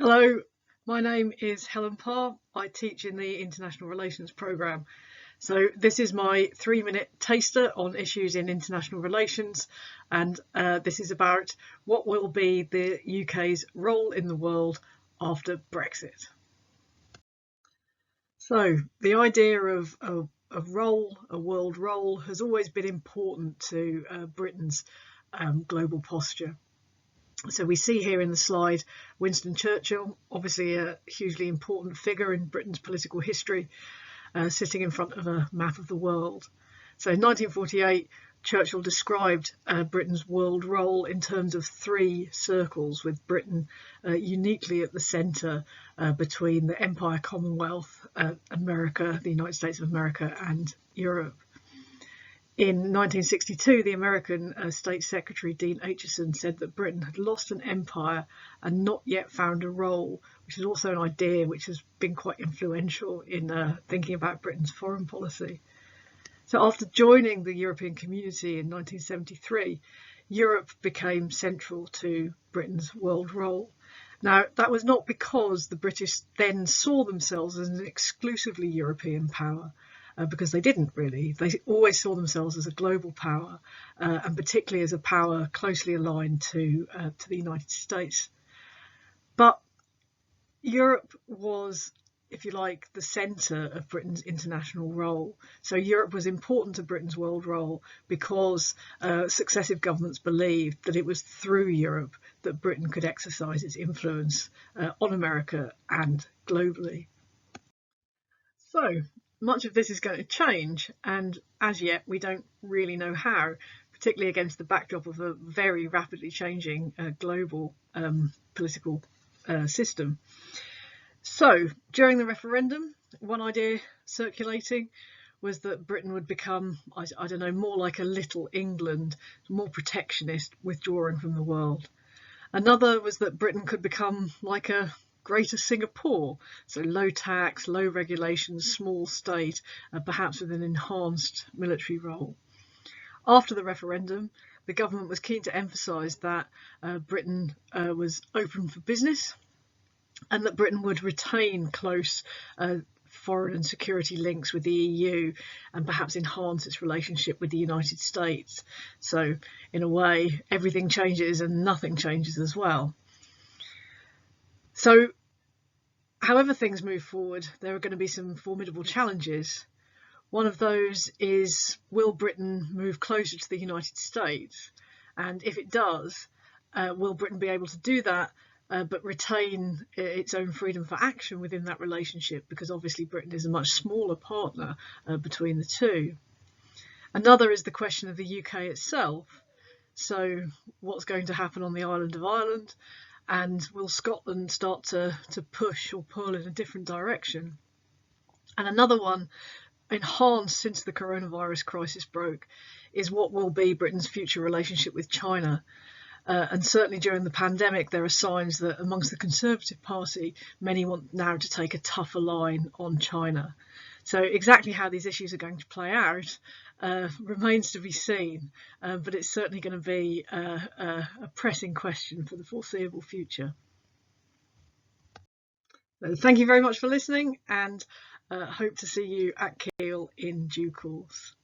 Hello, my name is Helen Parr. I teach in the International Relations programme. So this is my 3-minute taster on issues in international relations, and this is about what will be the UK's role in the world after Brexit. So the idea of a world role, has always been important to Britain's global posture. So we see here in the slide Winston Churchill, obviously a hugely important figure in Britain's political history, sitting in front of a map of the world. So in 1948, Churchill described Britain's world role in terms of 3 circles, with Britain uniquely at the centre between the Empire Commonwealth, America, the United States of America, and Europe. In 1962, the American State Secretary Dean Acheson said that Britain had lost an empire and not yet found a role, which is also an idea which has been quite influential in thinking about Britain's foreign policy. So after joining the European community in 1973, Europe became central to Britain's world role. Now, that was not because the British then saw themselves as an exclusively European power, because they didn't really. They always saw themselves as a global power, and particularly as a power closely aligned to the United States. But Europe was, if you like, the centre of Britain's international role. So Europe was important to Britain's world role because successive governments believed that it was through Europe that Britain could exercise its influence on America and globally. So much of this is going to change, and as yet we don't really know how, particularly against the backdrop of a very rapidly changing global political system. So during the referendum, one idea circulating was that Britain would become, I don't know, more like a little England, more protectionist, withdrawing from the world. Another was that Britain could become like a Greater Singapore, so low tax, low regulations, small state, perhaps with an enhanced military role. After the referendum, the government was keen to emphasise that Britain was open for business, and that Britain would retain close foreign and security links with the EU, and perhaps enhance its relationship with the United States. So in a way, everything changes and nothing changes as well. So however things move forward, there are going to be some formidable challenges. One of those is, will Britain move closer to the United States? And if it does, will Britain be able to do that but retain its own freedom for action within that relationship? Because obviously Britain is a much smaller partner between the two. Another is the question of the UK itself. So what's going to happen on the island of Ireland? And will Scotland start to push or pull in a different direction? And another one, enhanced since the coronavirus crisis broke, is what will be Britain's future relationship with China. And certainly during the pandemic, there are signs that amongst the Conservative Party, many want now to take a tougher line on China. So exactly how these issues are going to play out remains to be seen, but it's certainly going to be a pressing question for the foreseeable future. So thank you very much for listening, and hope to see you at Kiel in due course.